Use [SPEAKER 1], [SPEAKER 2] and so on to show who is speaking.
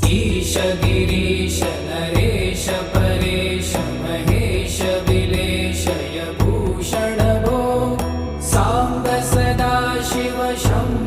[SPEAKER 1] ईश गिरीश नरेश परेश महेश विलेशय भूषण भो सांब सदा शिव शंभो